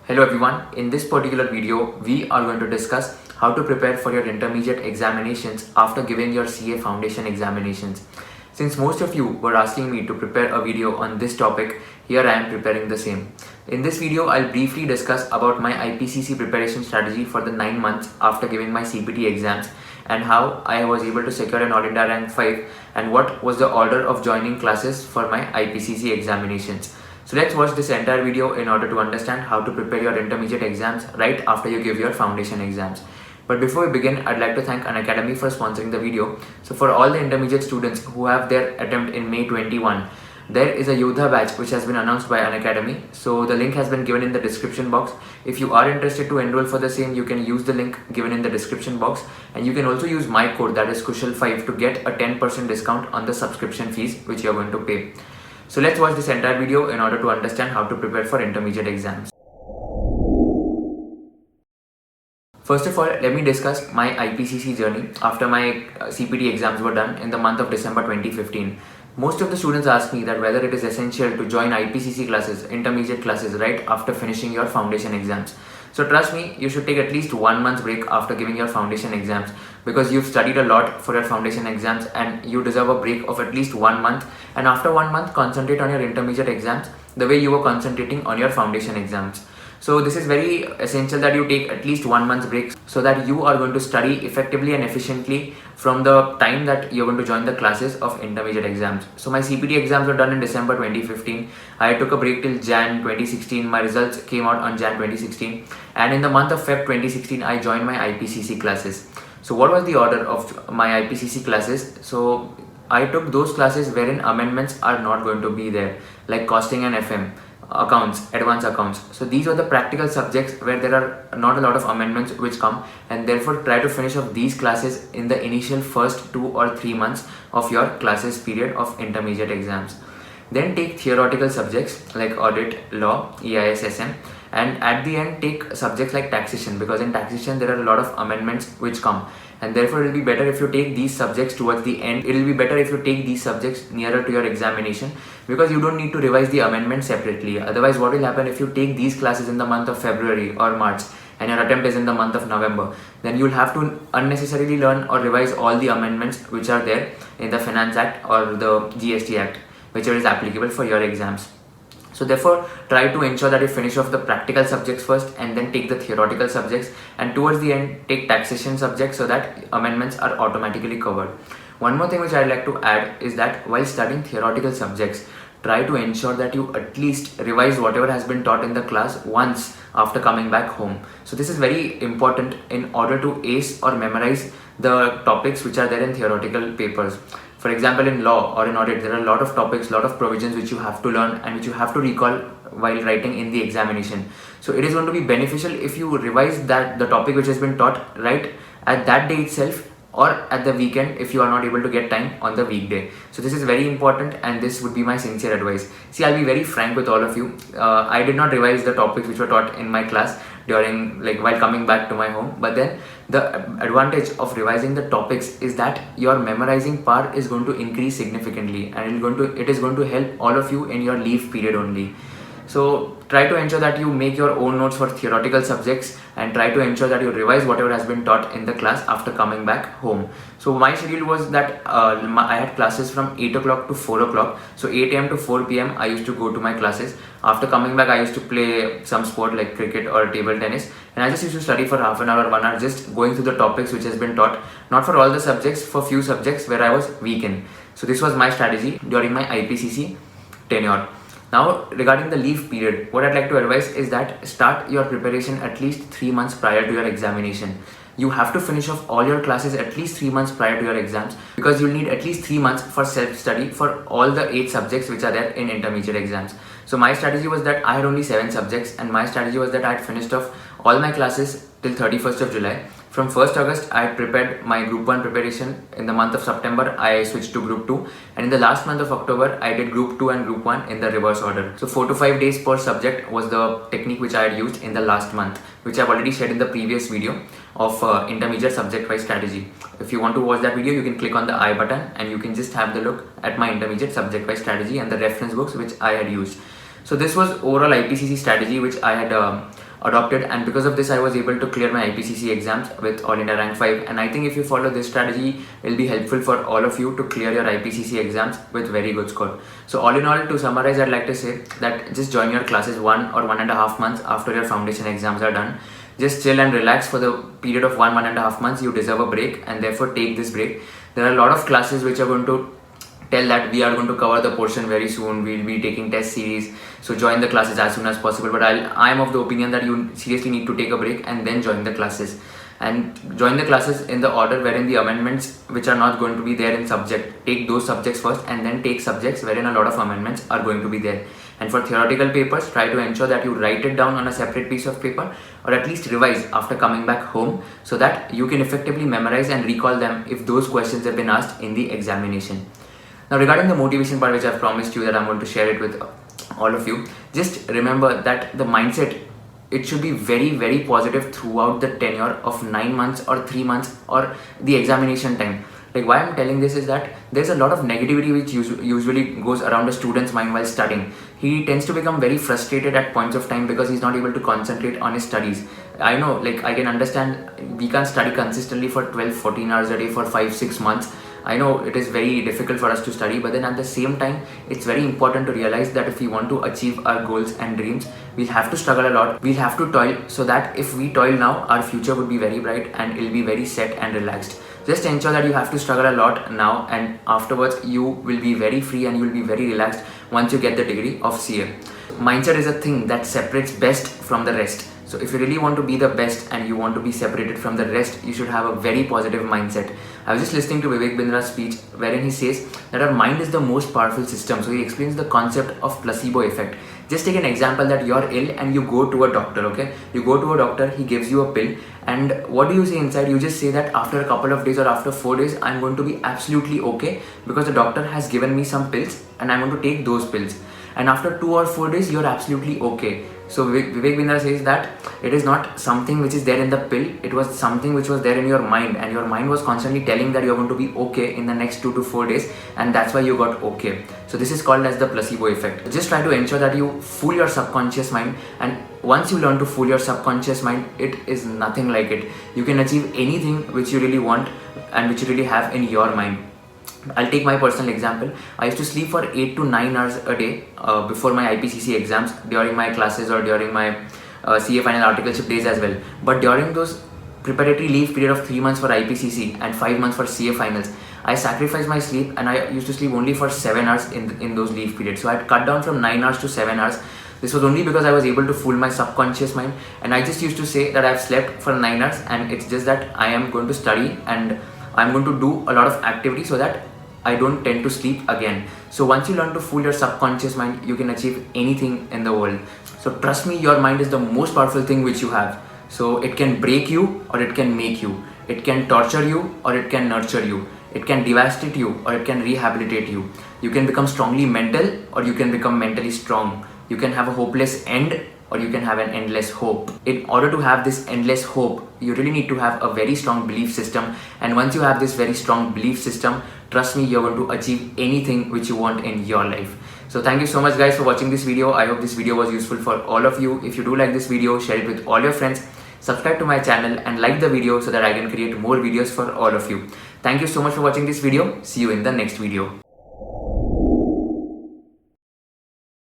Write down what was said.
Hello everyone, in this particular video, we are going to discuss how to prepare for your intermediate examinations after giving your CA foundation examinations. Since most of you were asking me to prepare a video on this topic, here I am preparing the same. In this video, I'll briefly discuss about my IPCC preparation strategy for the 9 months after giving my CPT exams and how I was able to secure an All India rank 5 and what was the order of joining classes for my IPCC examinations. So let's watch this entire video in order to understand how to prepare your intermediate exams right after you give your foundation exams. But before we begin, I'd like to thank Unacademy for sponsoring the video. So for all the intermediate students who have their attempt in May 21, there is a Yoddha Batch which has been announced by Unacademy. So the link has been given in the description box. If you are interested to enroll for the same, you can use the link given in the description box. And you can also use my code, that is Kushal5, to get a 10% discount on the subscription fees which you are going to pay. So let's watch this entire video in order to understand how to prepare for intermediate exams. First of all, let me discuss my IPCC journey after my CPT exams were done in the month of December 2015. Most of the students ask me that whether it is essential to join IPCC classes, intermediate classes, right after finishing your foundation exams. So trust me, you should take at least 1 month's break after giving your foundation exams because you've studied a lot for your foundation exams and you deserve a break of at least 1 month, and after 1 month concentrate on your intermediate exams the way you were concentrating on your foundation exams. So this is very essential that you take at least 1 month's break so that you are going to study effectively and efficiently from the time that you're going to join the classes of intermediate exams. So my CPT exams were done in December 2015. I took a break till Jan 2016. My results came out on Jan 2016. And in the month of Feb 2016, I joined my IPCC classes. So what was the order of my IPCC classes? So I took those classes wherein amendments are not going to be there, like costing and FM. Accounts, advanced accounts. So these are the practical subjects where there are not a lot of amendments which come, and therefore try to finish off these classes in the initial first 2 or 3 months of your classes period of intermediate exams. Then take theoretical subjects like audit, law, EIS, SM, and at the end take subjects like taxation, because in taxation there are a lot of amendments which come, and therefore it will be better if you take these subjects towards the end. It will be better if you take these subjects nearer to your examination, because you don't need to revise the amendments separately. Otherwise, what will happen if you take these classes in the month of February or March and your attempt is in the month of November, then you'll have to unnecessarily learn or revise all the amendments which are there in the Finance Act or the GST Act, whichever is applicable for your exams. So therefore, try to ensure that you finish off the practical subjects first and then take the theoretical subjects, and towards the end take taxation subjects so that amendments are automatically covered. One more thing which I'd like to add is that while studying theoretical subjects, try to ensure that you at least revise whatever has been taught in the class once after coming back home. So this is very important in order to ace or memorize the topics which are there in theoretical papers. For example, in law or in audit, there are a lot of topics, lot of provisions which you have to learn and which you have to recall while writing in the examination. So it is going to be beneficial if you revise that the topic which has been taught right at that day itself, or at the weekend if you are not able to get time on the weekday. So this is very important, and this would be my sincere advice. See, I'll be very frank with all of you. I did not revise the topics which were taught in my class during, like, while coming back to my home. But then the advantage of revising the topics is that your memorizing power is going to increase significantly, and it is going to help all of you in your leave period only. So try to ensure that you make your own notes for theoretical subjects and try to ensure that you revise whatever has been taught in the class after coming back home. So my schedule was that I had classes from 8 o'clock to 4 o'clock. So 8 am to 4 pm I used to go to my classes. After coming back, I used to play some sport like cricket or table tennis, and I just used to study for half an hour or 1 hour, just going through the topics which has been taught, not for all the subjects, for few subjects where I was weak in. So this was my strategy during my IPCC tenure. Now, regarding the leave period, what I'd like to advise is that start your preparation at least 3 months prior to your examination. You have to finish off all your classes at least 3 months prior to your exams, because you'll need at least 3 months for self-study for all the 8 subjects which are there in intermediate exams. So my strategy was that I had only 7 subjects, and my strategy was that I had finished off all my classes till 31st of July. From 1st August, I had prepared my Group 1 preparation. In the month of September, I switched to Group 2. And in the last month of October, I did Group 2 and Group 1 in the reverse order. So 4 to 5 days per subject was the technique which I had used in the last month, which I've already shared in the previous video of intermediate subject-wise strategy. If you want to watch that video, you can click on the I button and you can just have the look at my intermediate subject-wise strategy and the reference books which I had used. So this was overall IPCC strategy which I had adopted, and because of this I was able to clear my IPCC exams with All India rank 5. And I think if you follow this strategy, it will be helpful for all of you to clear your IPCC exams with very good score. So all in all, to summarize, I'd like to say that just join your classes 1 or 1.5 months after your foundation exams are done. Just chill and relax for the period of 1.5 months. You deserve a break, and therefore take this break. There are a lot of classes which are going to tell that we are going to cover the portion very soon, we'll be taking test series, so join the classes as soon as possible. But I am of the opinion that you seriously need to take a break and then join the classes, and join the classes in the order wherein the amendments which are not going to be there in subject, take those subjects first, and then take subjects wherein a lot of amendments are going to be there. And for theoretical papers, try to ensure that you write it down on a separate piece of paper, or at least revise after coming back home, so that you can effectively memorize and recall them if those questions have been asked in the examination. Now regarding the motivation part, which I've promised you that I'm going to share it with all of you, just remember that the mindset, it should be very, very positive throughout the tenure of 9 months or 3 months or the examination time. Like, why I'm telling this is that there's a lot of negativity which usually goes around a student's mind while studying. He tends to become very frustrated at points of time because he's not able to concentrate on his studies. I know, like, I can understand we can't study consistently for 12-14 hours a day for 5-6 months. I know it is very difficult for us to study, but then at the same time, it's very important to realize that if we want to achieve our goals and dreams, we'll have to struggle a lot. We'll have to toil, so that if we toil now, our future would be very bright and it'll be very set and relaxed. Just ensure that you have to struggle a lot now, and afterwards you will be very free and you will be very relaxed once you get the degree of CA. Mindset is a thing that separates best from the rest. So if you really want to be the best and you want to be separated from the rest, you should have a very positive mindset. I was just listening to Vivek Bindra's speech wherein he says that our mind is the most powerful system. So he explains the concept of placebo effect. Just take an example that you're ill and you go to a doctor, okay? You go to a doctor, he gives you a pill, and what do you say inside? You just say that after a couple of days or after 4 days, I'm going to be absolutely okay because the doctor has given me some pills and I'm going to take those pills. And after 2 or 4 days, you're absolutely okay. So Vivek Bindra says that it is not something which is there in the pill, it was something which was there in your mind, and your mind was constantly telling that you're going to be okay in the next 2 to 4 days, and that's why you got okay. So this is called as the placebo effect. Just try to ensure that you fool your subconscious mind, and once you learn to fool your subconscious mind, it is nothing like it. You can achieve anything which you really want and which you really have in your mind. I'll take my personal example. I used to sleep for 8 to 9 hours a day before my IPCC exams, during my classes or during my CA final articleship days as well. But during those preparatory leave period of 3 months for IPCC and 5 months for CA finals, I sacrificed my sleep and I used to sleep only for 7 hours in those leave periods. So I had cut down from 9 hours to 7 hours. This was only because I was able to fool my subconscious mind, and I just used to say that I've slept for 9 hours and it's just that I am going to study and I'm going to do a lot of activity so that I don't tend to sleep again. So once you learn to fool your subconscious mind, you can achieve anything in the world. So trust me, your mind is the most powerful thing which you have. So it can break you or it can make you. It can torture you or it can nurture you. It can devastate you or it can rehabilitate you. You can become strongly mental or you can become mentally strong. You can have a hopeless end or you can have an endless hope. In order to have this endless hope, you really need to have a very strong belief system. And once you have this very strong belief system, trust me, you're going to achieve anything which you want in your life. So thank you so much guys for watching this video. I hope this video was useful for all of you. If you do like this video, share it with all your friends. Subscribe to my channel and like the video so that I can create more videos for all of you. Thank you so much for watching this video. See you in the next video.